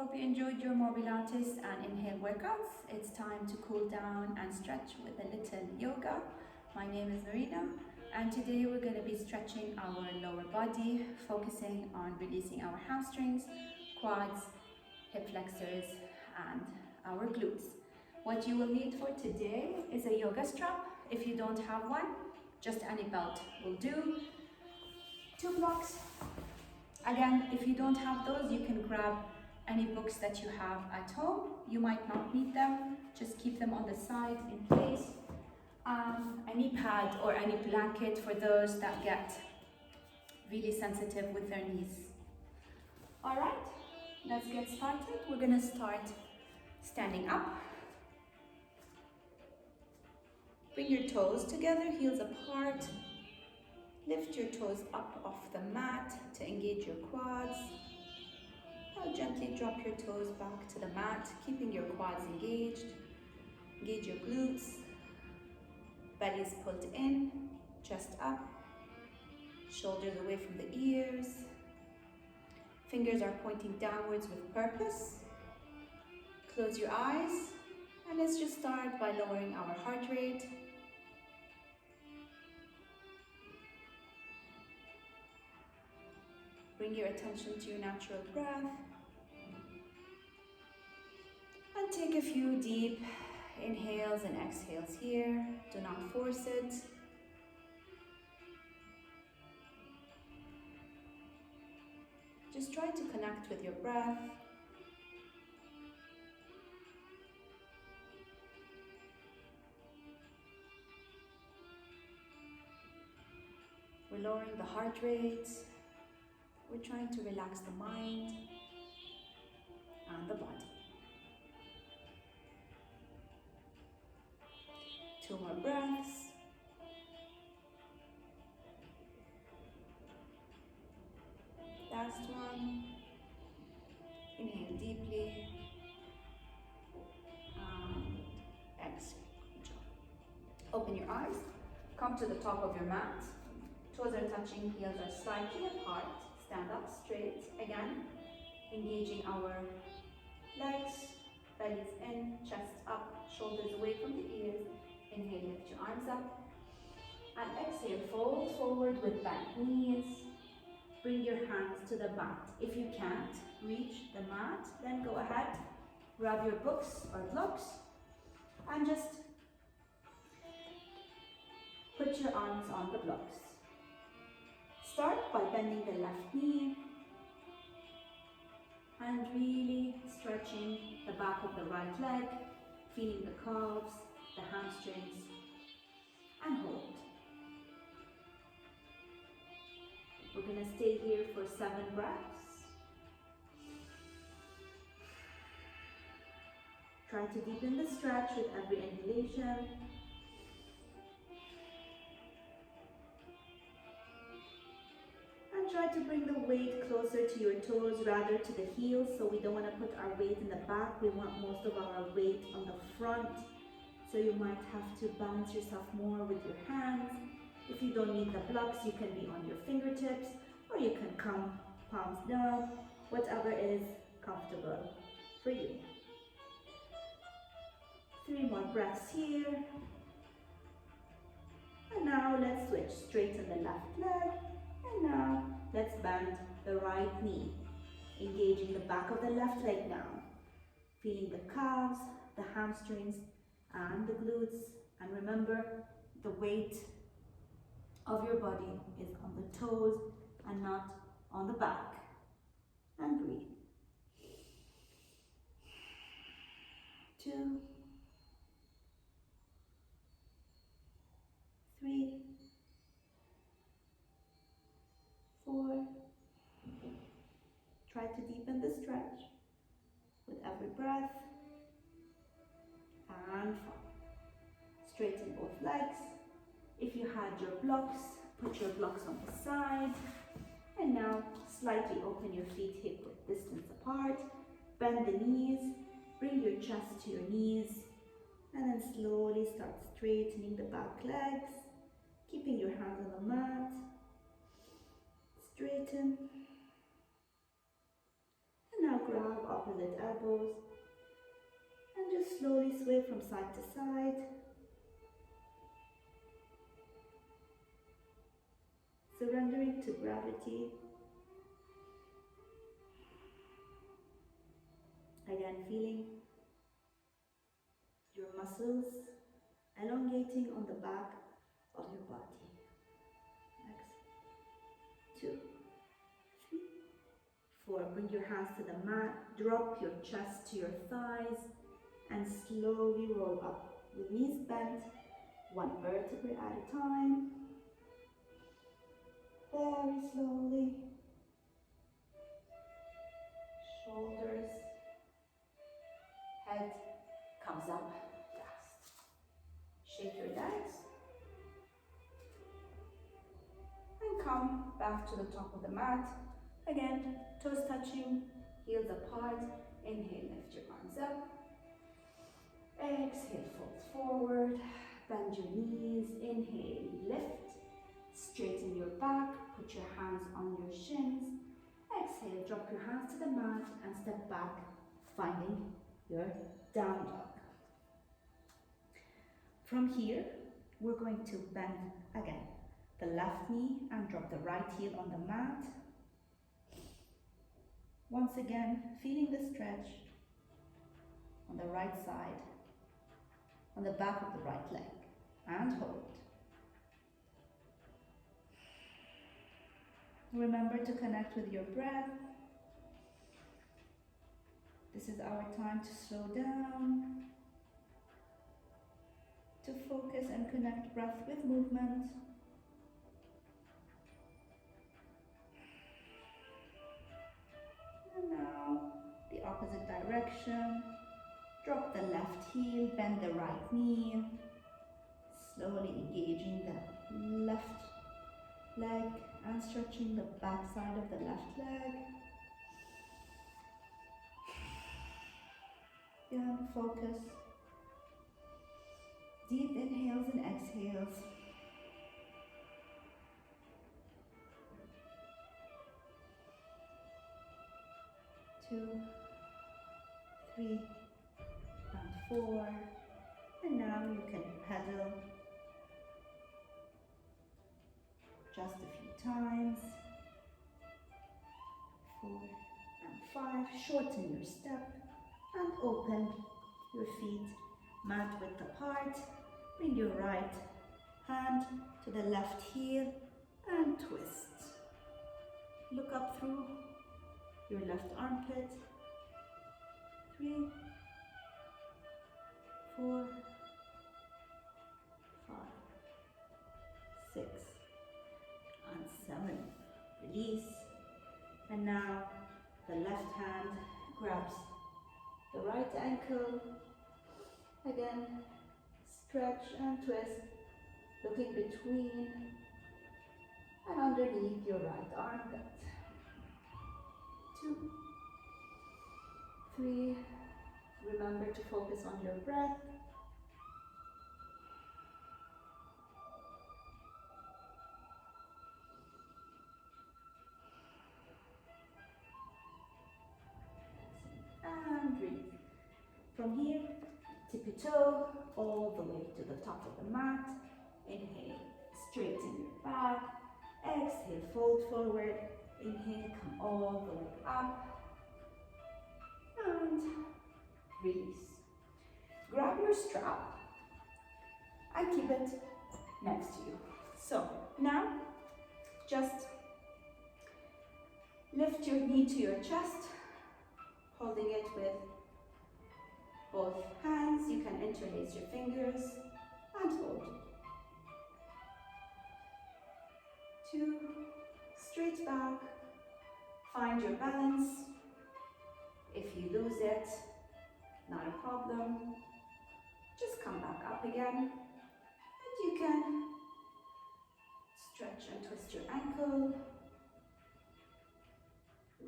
Hope you enjoyed your Mobilates and inhale workouts. It's time to cool down and stretch with a little yoga. My name is Marina, and today we're going to be stretching our lower body, focusing on releasing our hamstrings, quads, hip flexors, and our glutes. What you will need for today is a yoga strap. If you don't have one, just any belt will do. 2 blocks. Again, if you don't have those, you can grab any books that you have at home. You might not need them, just keep them on the side in place. Any pad or any blanket for those that get really sensitive with their knees. All right, let's get started. We're gonna start standing up. Bring your toes together, heels apart. Lift your toes up off the mat to engage your quads. Now gently drop your toes back to the mat, keeping your quads engaged. Engage your glutes. Belly is pulled in, chest up. Shoulders away from the ears. Fingers are pointing downwards with purpose. Close your eyes, and let's just start by lowering our heart rate. Bring your attention to your natural breath. And take a few deep inhales and exhales here. Do not force it. Just try to connect with your breath. We're lowering the heart rate. We're trying to relax the mind and the body. 2 more breaths. Last one. Inhale deeply. And exhale. Good job. Open your eyes. Come to the top of your mat. Toes are touching, heels are slightly apart. Stand up straight. Again, engaging our legs, bellies in, chest up, shoulders away from the ears. Inhale, lift your arms up. And exhale, fold forward with bent knees. Bring your hands to the mat. If you can't reach the mat, then go ahead, grab your books or blocks, and just put your arms on the blocks. Start by bending the left knee and really stretching the back of the right leg, feeling the calves, the hamstrings, and hold. We're going to stay here for 7 breaths. Try to deepen the stretch with every inhalation. Try to bring the weight closer to your toes rather to the heels, so we don't want to put our weight in the back. We want most of our weight on the front, so you might have to balance yourself more with your hands. If you don't need the blocks, you can be on your fingertips, or you can come palms down, whatever is comfortable for you. 3 more breaths here. And now let's switch. Straighten the left leg. And now, let's bend the right knee, engaging the back of the left leg now, feeling the calves, the hamstrings, and the glutes. And remember, the weight of your body is on the toes and not on the back. And breathe. 2, 3, 4. Try to deepen the stretch with every breath. And 5. Straighten both legs. If you had your blocks, put your blocks on the side. And now slightly open your feet hip width distance apart. Bend the knees. Bring your chest to your knees. And then slowly start straightening the back legs. Keeping your hands on the mat. Straighten. And now grab opposite elbows, and just slowly sway from side to side. Surrendering to gravity. Again, feeling your muscles elongating on the back of your body. Next. 2, 3, 4. Bring your hands to the mat. Drop your chest to your thighs and slowly roll up with knees bent, one vertebrae at a time. Very slowly. Shoulders, head comes up fast. Shake your legs and come back to the top of the mat. Again, toes touching, heels apart. Inhale, lift your arms up. Exhale, fold forward. Bend your knees. Inhale, lift. Straighten your back. Put your hands on your shins. Exhale, drop your hands to the mat and step back, finding your down dog. From here, we're going to bend again the left knee and drop the right heel on the mat. Once again, feeling the stretch on the right side, on the back of the right leg, and hold. Remember to connect with your breath. This is our time to slow down, to focus and connect breath with movement. And now, the opposite direction. Drop the left heel, bend the right knee. Slowly engaging the left leg and stretching the back side of the left leg. Again, focus. Deep inhales and exhales. Two, 3, and 4. And now you can pedal just a few times. 4 and 5. Shorten your step and open your feet mat width apart. Bring your right hand to the left heel and twist. Look up through your left armpit. 3, 4, 5, 6, and 7. Release. And now the left hand grabs the right ankle. Again, stretch and twist, looking between and underneath your right armpit. 2, 3. Remember to focus on your breath. And breathe. From here, tippy toe all the way to the top of the mat. Inhale, straighten your back. Exhale, fold forward. Inhale, come all the way up. And release. Grab your strap and keep it next to you. So now, just lift your knee to your chest, holding it with both hands. You can interlace your fingers and hold. 2, straight back, find your balance. If you lose it, not a problem. Just come back up again. And you can stretch and twist your ankle.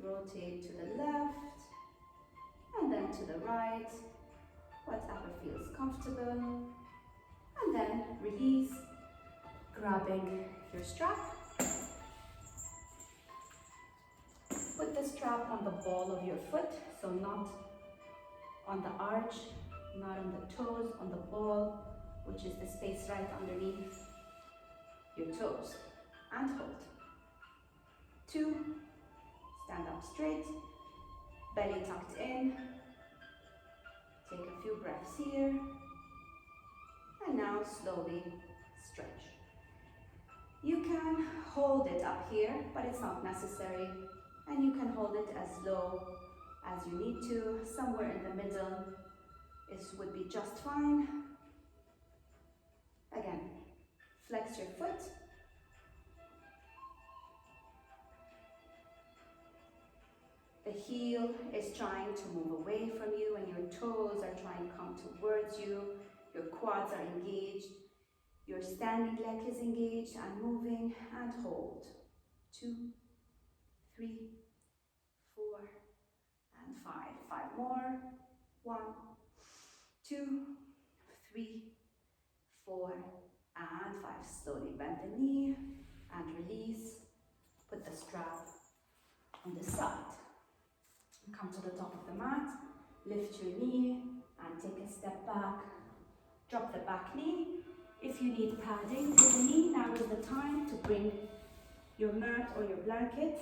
Rotate to the left and then to the right, whatever feels comfortable. And then release, grabbing your strap. Put the strap on the ball of your foot, so not on the arch, not on the toes, on the ball, which is the space right underneath your toes. And hold. 2, stand up straight, belly tucked in. Take a few breaths here. And now slowly stretch. You can hold it up here, but it's not necessary. And you can hold it as low as you need to. Somewhere in the middle would be just fine. Again, flex your foot. The heel is trying to move away from you and your toes are trying to come towards you. Your quads are engaged. Your standing leg is engaged and moving, and hold. 2, 3, 4, and 5. 5 more. 1, 2, 3, 4, and 5. Slowly bend the knee and release. Put the strap on the side. Come to the top of the mat, lift your knee and take a step back. Drop the back knee. If you need padding for the knee, now is the time to bring your mat or your blanket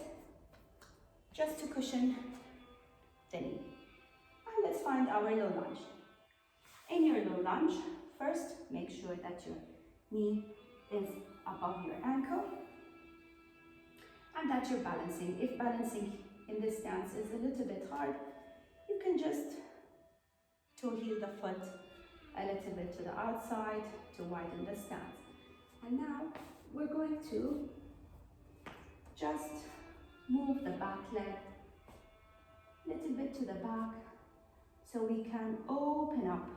just to cushion the knee. And let's find our low lunge. In your low lunge, first make sure that your knee is above your ankle and that you're balancing. If balancing in this stance is a little bit hard, you can just toe heel the foot a little bit to the outside to widen the stance. And now we're going to just move the back leg a little bit to the back so we can open up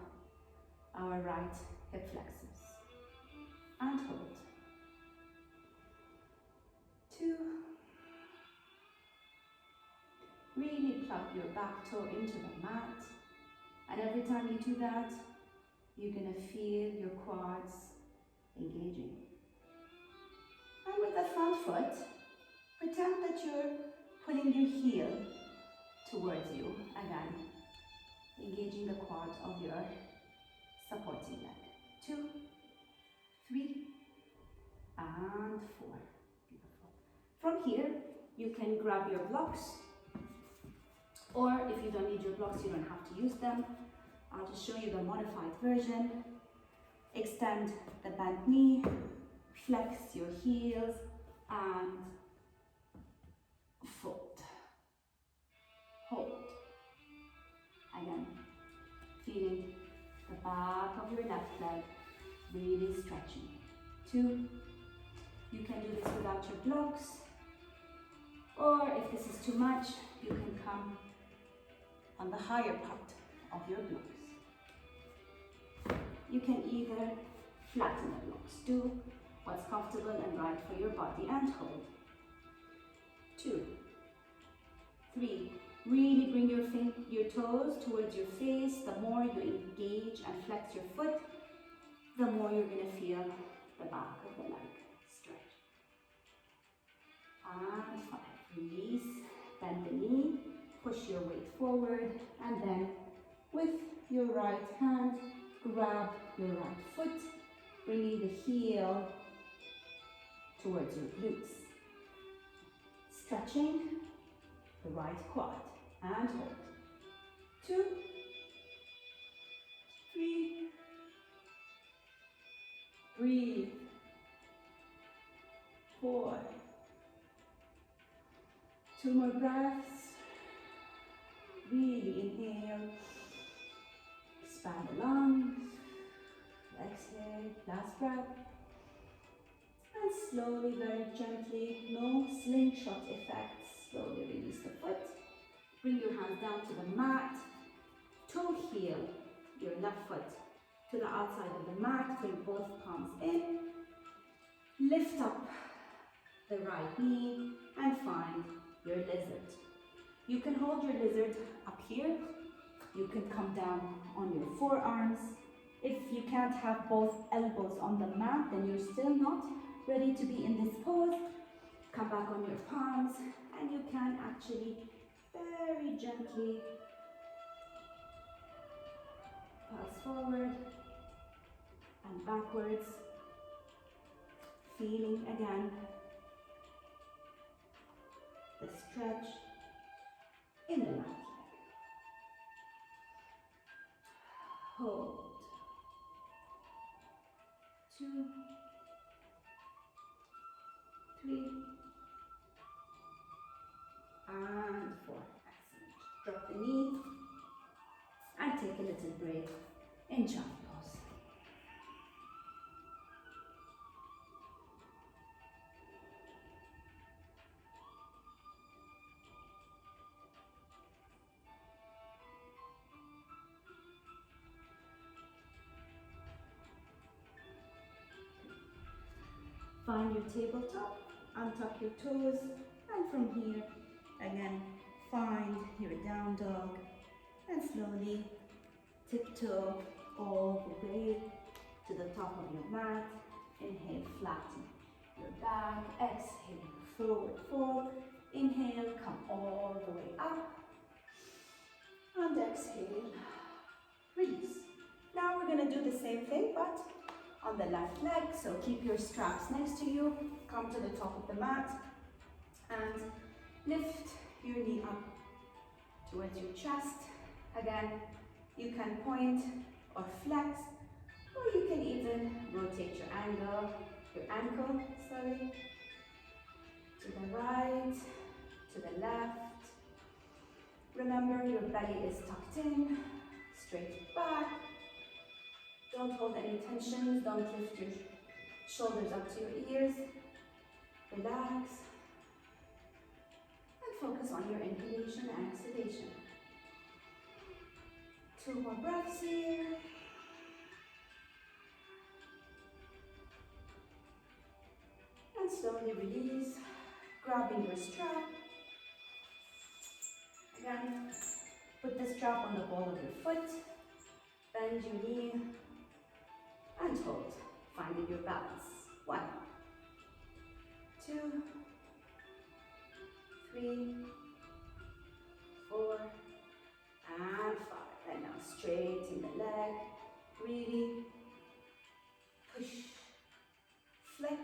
our right hip flexors. And hold. 2. Really plug your back toe into the mat, and every time you do that, you're going to feel your quads engaging. And with the front foot, pretend that you're pulling your heel towards you, again, engaging the quad of your supporting leg. 2, 3, and 4. Beautiful. From here, you can grab your blocks, or if you don't need your blocks, you don't have to use them. I'll just show you the modified version. Extend the bent knee, flex your heels, and fold. Hold. Again, feeling the back of your left leg really stretching. 2. You can do this without your blocks, or if this is too much, you can come on the higher part of your blocks. You can either flatten the blocks, do what's comfortable and right for your body, and hold. 2, 3, really bring your toes towards your face. The more you engage and flex your foot, the more you're going to feel the back of the leg stretch. And 5, release, bend the knee, push your weight forward, and then with your right hand, grab your right foot, bringing the heel towards your glutes. Stretching the right quad, and hold. 2, 3, breathe. 4, 2 more breaths. Really inhale, expand the lungs, exhale, last breath, and slowly, very gently, no slingshot effect, slowly release the foot, bring your hands down to the mat, toe heel your left foot to the outside of the mat, bring both palms in, lift up the right knee, and find your lizard. You can hold your lizard up here. You can come down on your forearms. If you can't have both elbows on the mat, then you're still not ready to be in this pose. Come back on your palms, and you can actually very gently pulse forward and backwards, feeling again the stretch in the left leg. Hold. 2, 3, and 4. Excellent. Drop the knee and take a little break in child pose. Find your tabletop, untuck your toes, and from here, again, find your down dog, and slowly tiptoe all the way to the top of your mat. Inhale, flatten your back. Exhale, forward fold. Inhale, come all the way up. And exhale, release. Now we're going to do the same thing, but on the left leg. So keep your straps next to you. Come to the top of the mat and lift your knee up towards your chest. Again, you can point or flex, or you can even rotate your ankle, sorry, to the right, to the left. Remember, your belly is tucked in, straight back. Don't hold any tension, don't lift your shoulders up to your ears. Relax and focus on your inhalation and exhalation. 2 more breaths here. And slowly release, grabbing your strap. Again, put the strap on the ball of your foot, bend your knee, and hold, finding your balance. 1, 2, 3, 4, and 5. And now straighten the leg. Really push, flex,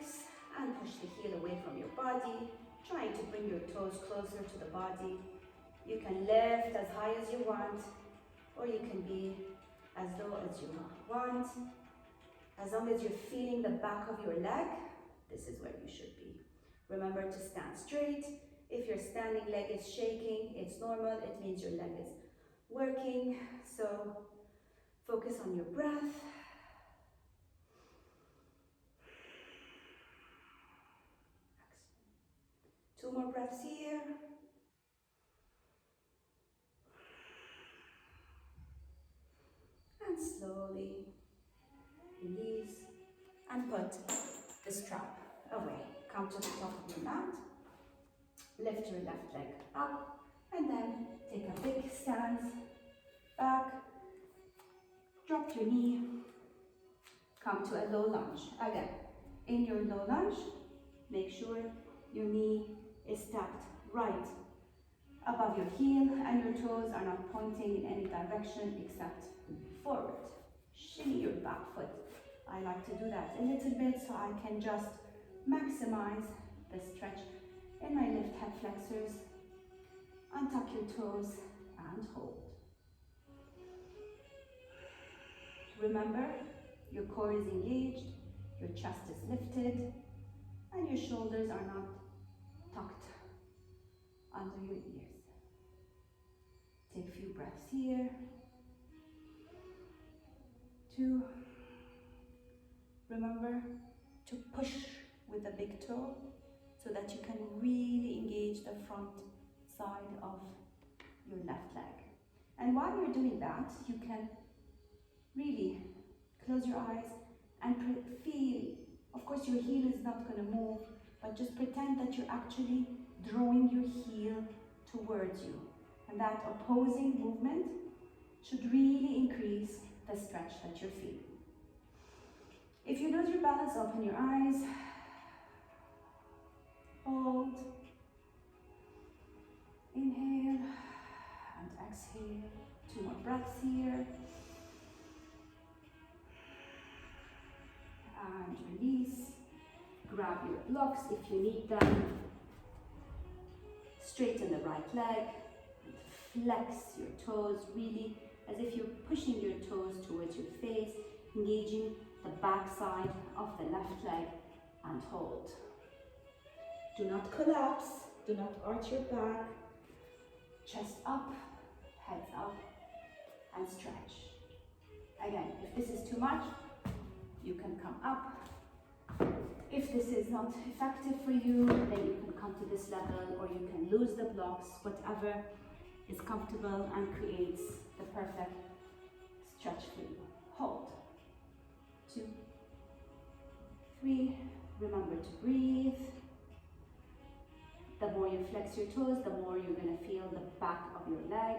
and push the heel away from your body, trying to bring your toes closer to the body. You can lift as high as you want, or you can be as low as you want. As long as you're feeling the back of your leg, this is where you should be. Remember to stand straight. If your standing leg is shaking, it's normal. It means your leg is working. So focus on your breath. Excellent. 2 more breaths here. And slowly release and put the strap away. Come to the top of your mat. Lift your left leg up and then take a big stance back. Drop your knee. Come to a low lunge. Again, in your low lunge, make sure your knee is stacked right above your heel and your toes are not pointing in any direction except forward. Shimmy your back foot. I like to do that a little bit so I can just maximize the stretch in my left hip flexors. Untuck your toes and hold. Remember, your core is engaged, your chest is lifted, and your shoulders are not tucked under your ears. Take a few breaths here. 2. Remember to push with the big toe so that you can really engage the front side of your left leg. And while you're doing that, you can really close your eyes and feel, of course your heel is not going to move, but just pretend that you're actually drawing your heel towards you. And that opposing movement should really increase the stretch that you're feeling. If you lose your balance, open your eyes, hold, inhale, breaths here. And release. Grab your blocks if you need them. Straighten the right leg. Flex your toes, really as if you're pushing your toes towards your face, engaging the back side of the left leg, and hold. Do not collapse, do not arch your back. Chest up, heads up, and stretch. Again, if this is too much, you can come up. If this is not effective for you, then you can come to this level, or you can lose the blocks, whatever is comfortable and creates the perfect stretch for you. Hold. 2, 3. Remember to breathe. The more you flex your toes, the more you're going to feel the back of your leg.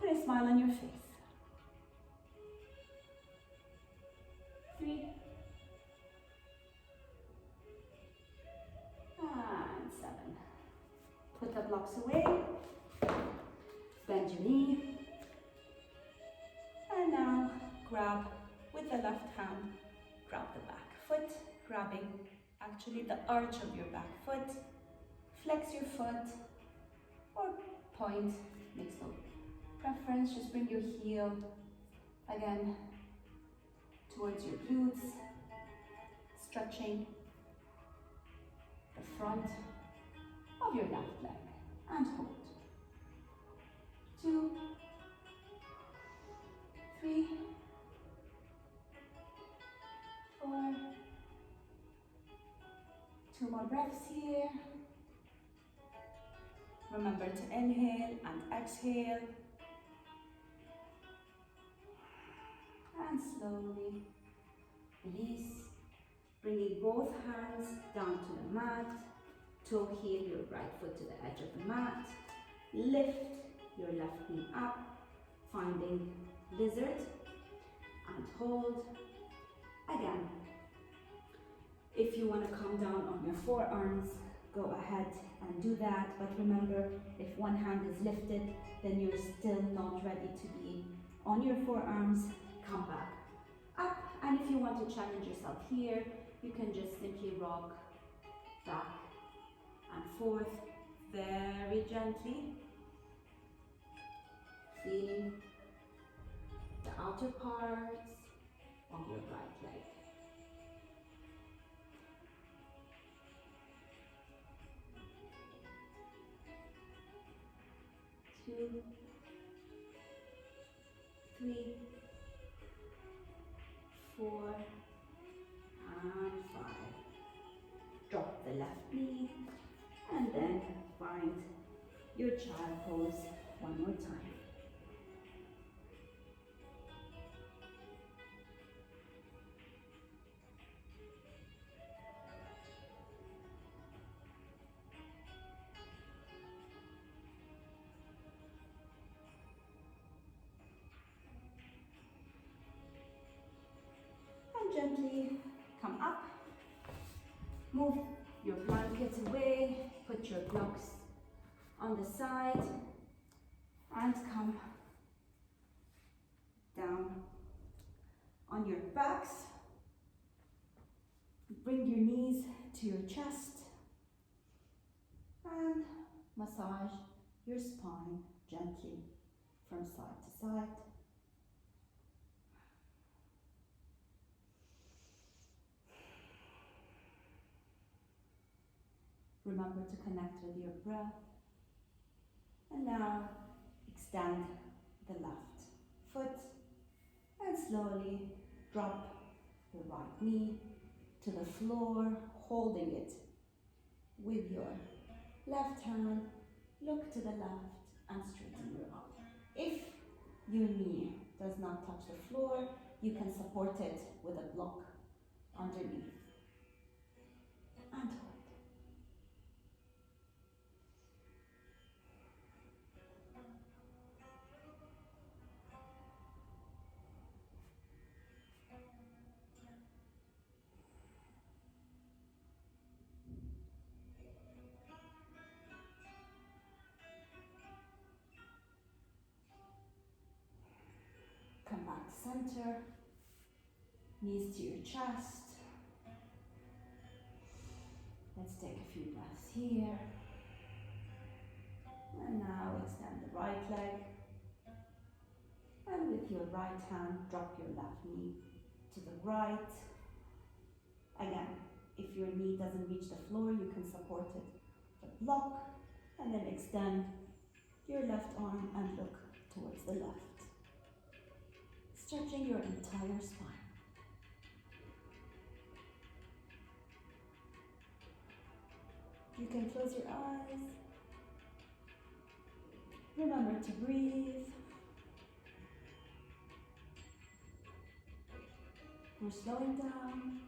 Put a smile on your face. 3. And 7. Put the blocks away. Bend your knee. And now grab with the left hand, grab the back foot, grabbing actually the arch of your back foot. Flex your foot or point, makes no preference. Just bring your heel again towards your glutes, stretching the front of your left leg, and hold. 2, 3, 4. 2 more breaths here. Remember to inhale and exhale. And slowly release, bringing both hands down to the mat. Toe heel your right foot to the edge of the mat. Lift your left knee up, finding lizard, and hold. Again, if you want to come down on your forearms, go ahead and do that. But remember, if one hand is lifted, then you're still not ready to be on your forearms. Come back up. And if you want to challenge yourself here, you can just simply rock back and forth very gently, feeling the outer parts of your right leg. Two, 3, 4, and 5. Drop the left knee and then find your child pose one more time. Gently come up, move your blanket away, put your blocks on the side, and come down on your backs. Bring your knees to your chest and massage your spine gently from side to side. Remember to connect with your breath. And now extend the left foot and slowly drop the right knee to the floor, holding it with your left hand. Look to the left and straighten your arm. If your knee does not touch the floor, you can support it with a block underneath. And hold. center, knees to your chest. Let's take a few breaths here. And now extend the right leg. And with your right hand, drop your left knee to the right. Again, if your knee doesn't reach the floor, you can support it with block, and then extend your left arm and look towards the left. Stretching your entire spine. You can close your eyes. Remember to breathe. We're slowing down.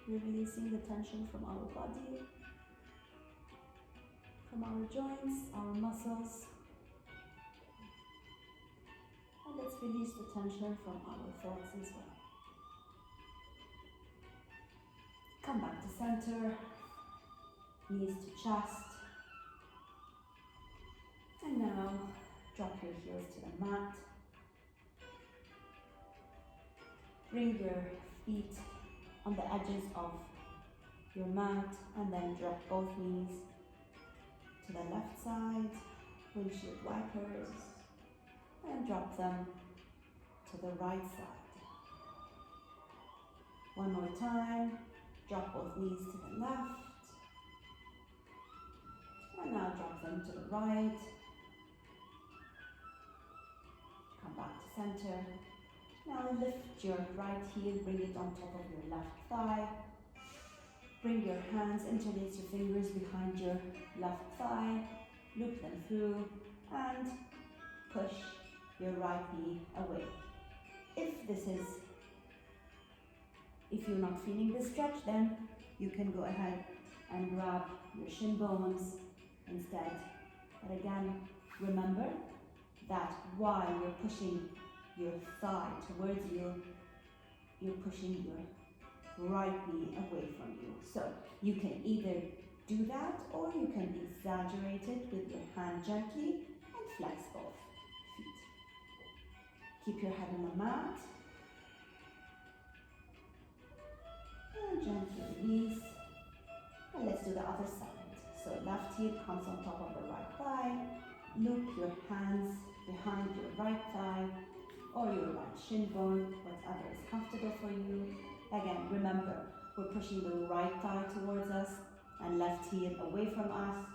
We're releasing the tension from our body, from our joints, our muscles. And let's release the tension from our thoughts as well. Come back to center, knees to chest. And now, drop your heels to the mat. Bring your feet on the edges of your mat and then drop both knees to the left side, windshield wipers, and drop them to the right side. One more time, drop both knees to the left, and now drop them to the right. Come back to center. Now lift your right heel, bring it on top of your left thigh. Bring your hands, interlace your fingers behind your left thigh, loop them through, and push your right knee away. If you're not feeling this stretch, then you can go ahead and grab your shin bones instead. But again, remember that while you're pushing your thigh towards you, you're pushing your right knee away from you. So you can either do that or you can exaggerate it with your hand gently and flex both feet. Keep your head on the mat and gently release. And let's do the other side. So left heel comes on top of the right thigh. Loop your hands behind your right thigh or your right shin bone, whatever is comfortable for you. Again, remember, we're pushing the right thigh towards us and left heel away from us,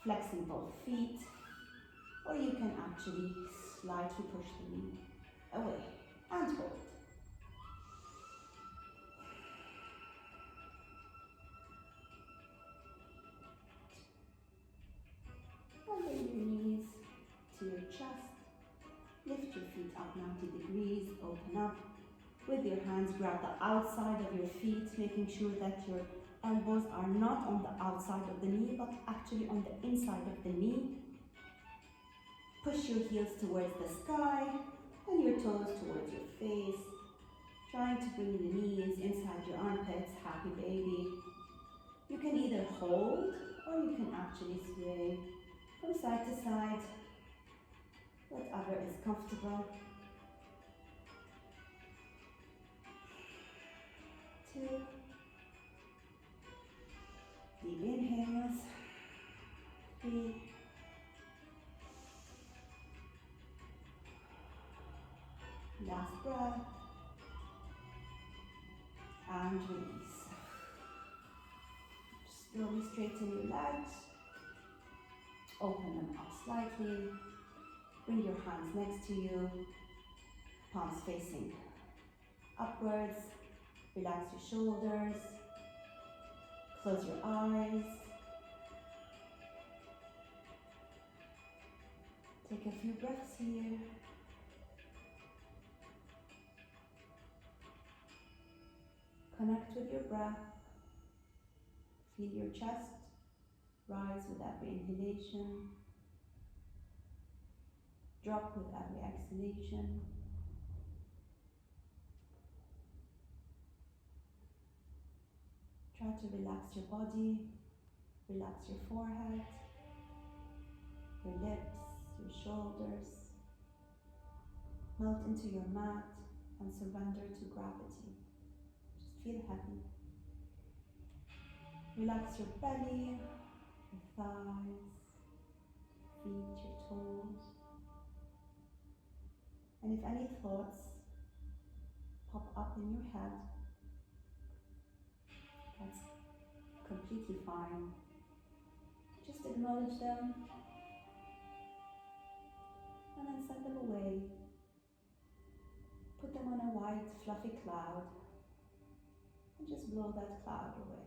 flexing both feet, or you can actually slightly push the knee away and hold. And bring your knees to your chest. Lift your feet up 90 degrees, open up. With your hands, grab the outside of your feet, making sure that your elbows are not on the outside of the knee, but actually on the inside of the knee. Push your heels towards the sky and your toes towards your face. Trying to bring the knees inside your armpits, happy baby. You can either hold or you can actually sway from side to side, whatever is comfortable. 2 deep inhales, 3 last breath, and release. Slowly straighten your legs, open them up slightly, bring your hands next to you, palms facing upwards. Relax your shoulders, close your eyes, take a few breaths here. Connect with your breath, feel your chest rise with every inhalation, drop with every exhalation. Try to relax your body, relax your forehead, your lips, your shoulders. Melt into your mat and surrender to gravity. Just feel heavy. Relax your belly, your thighs, feet, your toes. And if any thoughts pop up in your head, that's completely fine. Just acknowledge them and then send them away. Put them on a white fluffy cloud and just blow that cloud away.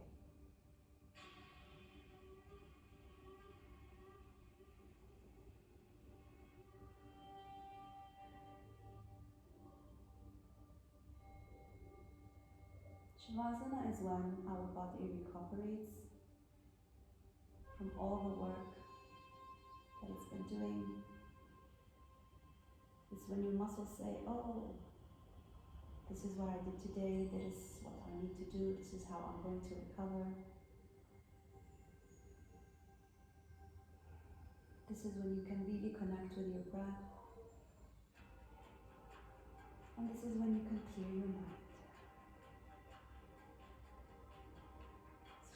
Shavasana is when our body recuperates from all the work that it's been doing. It's when your muscles say, oh, this is what I did today, this is what I need to do, this is how I'm going to recover. This is when you can really connect with your breath. And this is when you can clear your mind.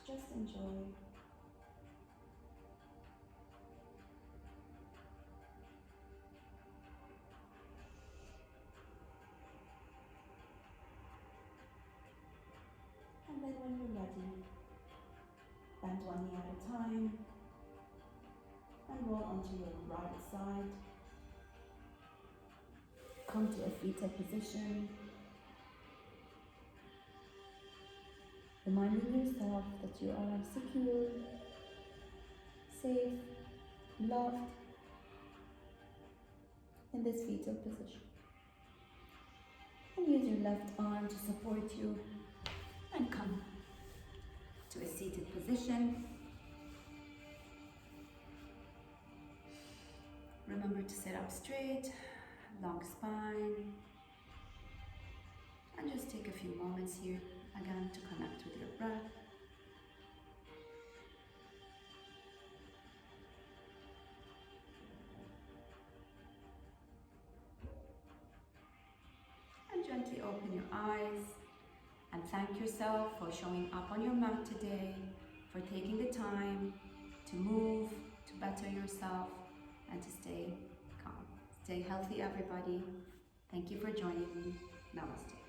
So just enjoy. And then when you're ready, bend one knee at a time and roll onto your right side. Come to a fetal position. Reminding yourself that you are secure, safe, loved in this fetal position. And use your left arm to support you and come to a seated position. Remember to sit up straight, long spine, and just take a few moments here again to connect with your breath. And gently open your eyes and thank yourself for showing up on your mat today, for taking the time to move, to better yourself, and to stay calm. Stay healthy, everybody. Thank you for joining me. Namaste.